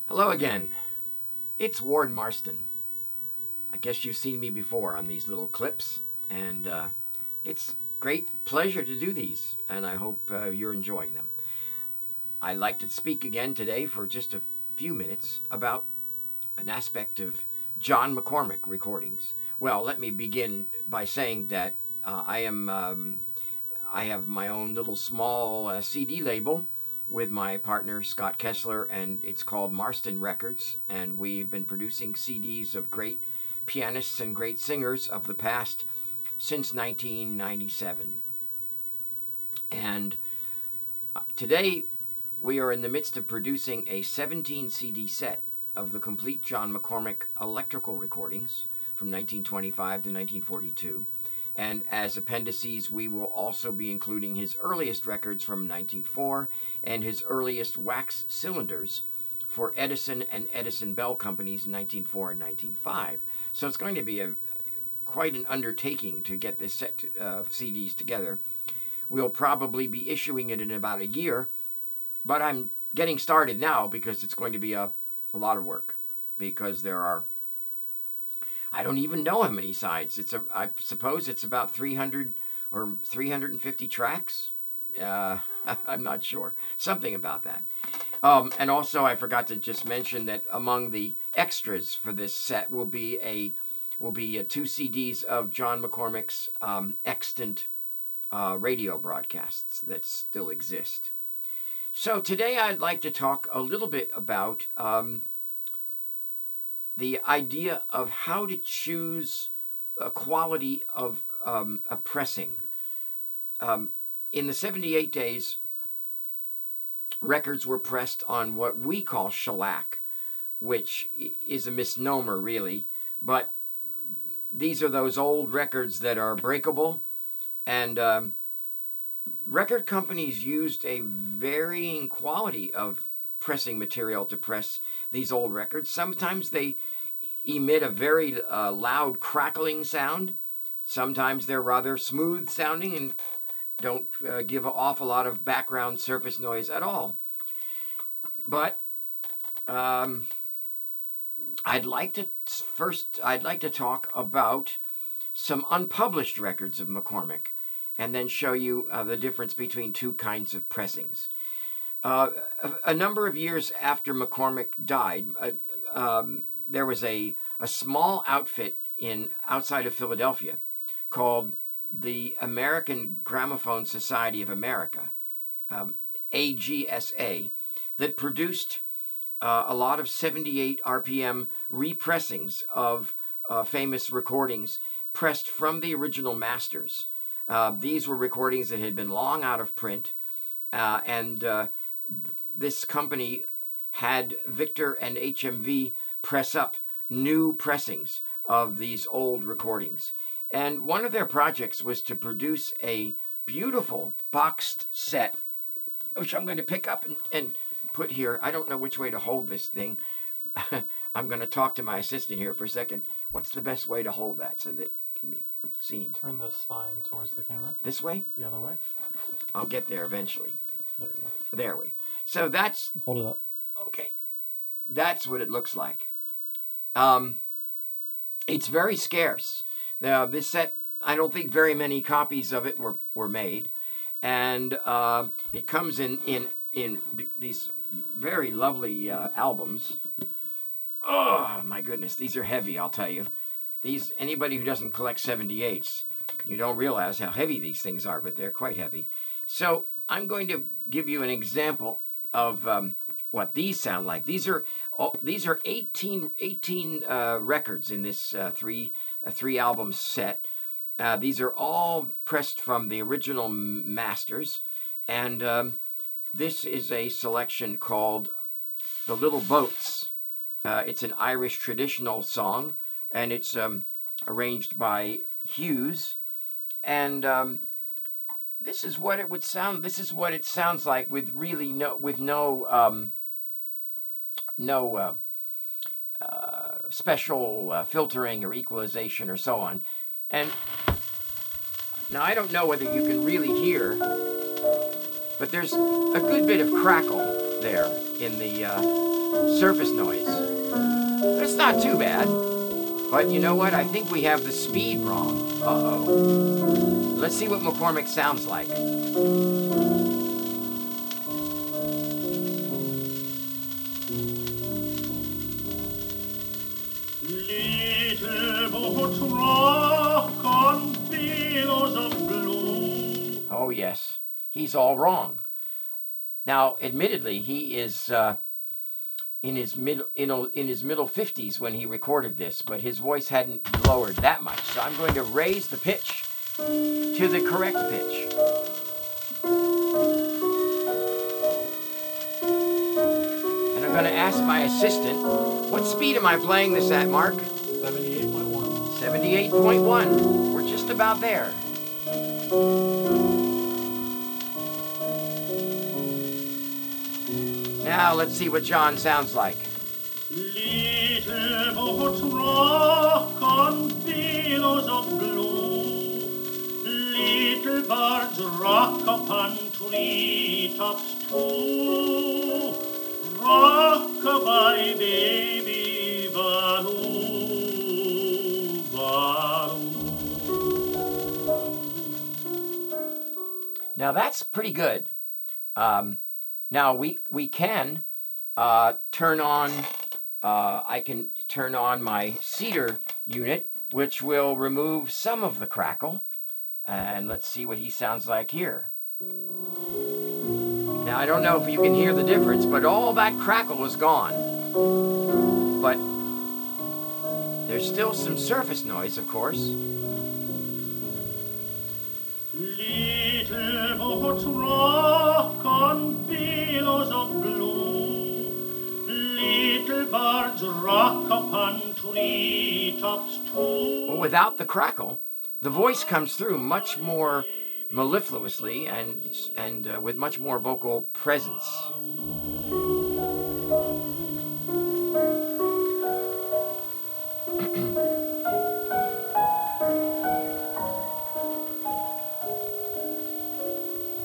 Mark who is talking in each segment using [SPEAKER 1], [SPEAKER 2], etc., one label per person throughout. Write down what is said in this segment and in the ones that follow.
[SPEAKER 1] Hello again. It's Ward Marston. I guess you've seen me before on these little clips, and it's great pleasure to do these, and I hope you're enjoying them. I'd like to speak again today for just a few minutes about an aspect of John McCormack recordings. Well, let me begin by saying that I have my own little small CD label with my partner Scott Kessler, and it's called Marston Records, and we've been producing CDs of great pianists and great singers of the past since 1997. And today we are in the midst of producing a 17 CD set of the complete John McCormack electrical recordings from 1925 to 1942. And as appendices, we will also be including his earliest records from 1904 and his earliest wax cylinders for Edison and Edison Bell Companies in 1904 and 1905. So it's going to be quite an undertaking to get this set of CDs together. We'll probably be issuing it in about a year, but I'm getting started now because it's going to be a lot of work, because there are, I don't even know how many sides. I suppose it's about 300 or 350 tracks. I'm not sure. Something about that. And also, I forgot to just mention that among the extras for this set will be two CDs of John McCormack's extant radio broadcasts that still exist. So today I'd like to talk a little bit about the idea of how to choose a quality of a pressing. In the 78 days, records were pressed on what we call shellac, which is a misnomer really, but these are those old records that are breakable, and record companies used a varying quality of pressing material to press these old records. Sometimes they emit a very loud crackling sound. Sometimes they're rather smooth sounding and don't give an awful lot of background surface noise at all. But I'd like to talk about some unpublished records of McCormack, and then show you the difference between two kinds of pressings. A number of years after McCormack died, there was a small outfit outside of Philadelphia called the American Gramophone Society of America, AGSA, that produced a lot of 78 RPM repressings of famous recordings pressed from the original masters. These were recordings that had been long out of print, and this company had Victor and HMV press up new pressings of these old recordings. And one of their projects was to produce a beautiful boxed set, which I'm going to pick up and put here. I don't know which way to hold this thing. I'm going to talk to my assistant here for a second. What's the best way to hold that so that it can be seen?
[SPEAKER 2] Turn the spine towards the camera.
[SPEAKER 1] This way?
[SPEAKER 2] The other way.
[SPEAKER 1] I'll get there eventually.
[SPEAKER 2] There you go.
[SPEAKER 1] There we. So that's...
[SPEAKER 2] Hold it up.
[SPEAKER 1] Okay. That's what it looks like. It's very scarce. This set, I don't think very many copies of it were made. And it comes in these very lovely albums. Oh, my goodness. These are heavy, I'll tell you. Anybody who doesn't collect 78s, you don't realize how heavy these things are, but they're quite heavy. So I'm going to give you an example of what these sound like. These are 18 records in this three album set. These are all pressed from the original masters, and this is a selection called "The Little Boats." It's an Irish traditional song, and it's arranged by Hughes, and this is what it would sound. This is what it sounds like with really no special filtering or equalization or so on. And now I don't know whether you can really hear, but there's a good bit of crackle there in the surface noise. But it's not too bad. But you know what? I think we have the speed wrong. Uh-oh. Let's see what McCormack sounds like.
[SPEAKER 3] Little boats rock on billows of blue.
[SPEAKER 1] Oh yes, he's all wrong. Now, admittedly, he is in his middle 50s when he recorded this, but his voice hadn't lowered that much. So I'm going to raise the pitch to the correct pitch. And I'm going to ask my assistant, what speed am I playing this at, Mark?
[SPEAKER 2] 78.1.
[SPEAKER 1] 78.1. We're just about there. Now let's see what John sounds like.
[SPEAKER 3] Little boats rock on billows of blue. Little birds rock upon treetops too. Rock-a-bye, baby, baloo, baloo.
[SPEAKER 1] Now that's pretty good. Now we can turn on, I can turn on my cedar unit, which will remove some of the crackle. And let's see what he sounds like here. Now I don't know if you can hear the difference, but all that crackle is gone. But there's still some surface noise, of course.
[SPEAKER 3] Little boats rock on billows of blue. Little birds rock upon treetops too.
[SPEAKER 1] Well, without the crackle, the voice comes through much more mellifluously and with much more vocal presence.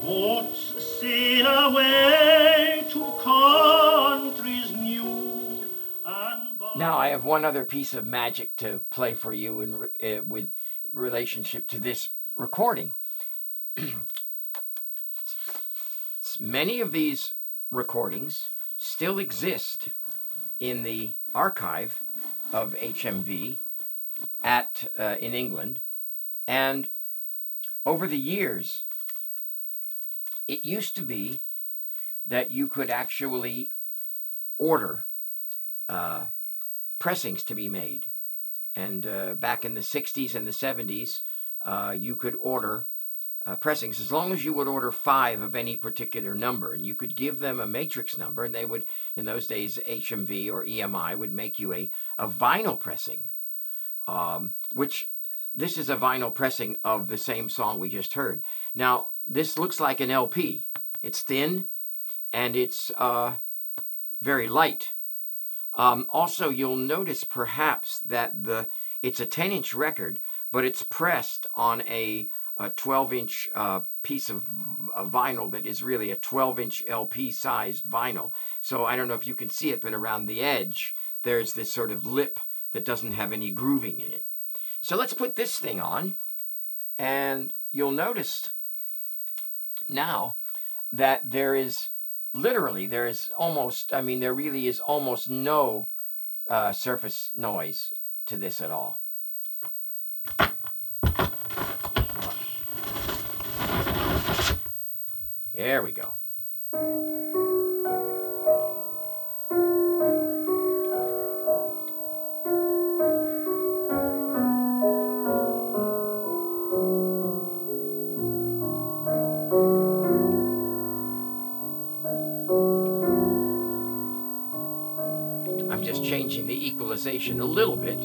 [SPEAKER 3] Boats sail away to countries new.
[SPEAKER 1] Now I have one other piece of magic to play for you in with relationship to this recording. Many of these recordings still exist in the archive of HMV in England, and over the years it used to be that you could actually order pressings to be made. And back in the 60s and the 70s, you could order pressings as long as you would order 5 of any particular number. And you could give them a matrix number, and they would, in those days, HMV or EMI would make you a vinyl pressing, which this is a vinyl pressing of the same song we just heard. Now, this looks like an LP. It's thin, and it's very light. Also, you'll notice perhaps that it's a 10-inch record, but it's pressed on a 12-inch piece of vinyl that is really a 12-inch LP-sized vinyl. So I don't know if you can see it, but around the edge, there's this sort of lip that doesn't have any grooving in it. So let's put this thing on, and you'll notice now that there really is almost no surface noise to this at all. There we go. I'm just changing the equalization a little bit.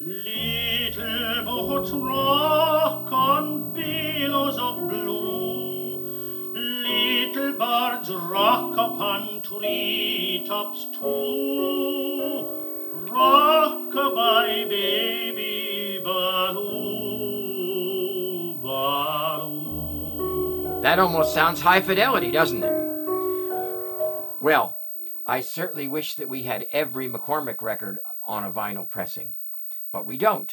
[SPEAKER 3] Little boats rock on billows of blue. Little birds rock upon treetops too. Rock-a-bye, baby, baloo, baloo.
[SPEAKER 1] That almost sounds high fidelity, doesn't it? Well, I certainly wish that we had every McCormack record on a vinyl pressing, but we don't.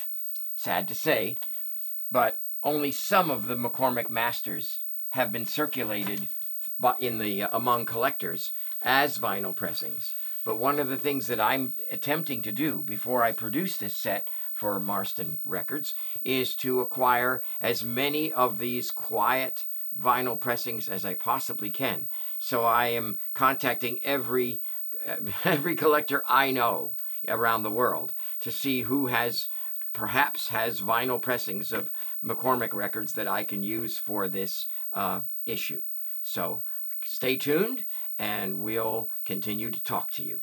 [SPEAKER 1] Sad to say, but only some of the McCormack masters have been circulated among collectors as vinyl pressings. But one of the things that I'm attempting to do before I produce this set for Marston Records is to acquire as many of these quiet vinyl pressings as I possibly can. So I am contacting every collector I know around the world to see who perhaps has vinyl pressings of McCormack records that I can use for this issue. So stay tuned and we'll continue to talk to you.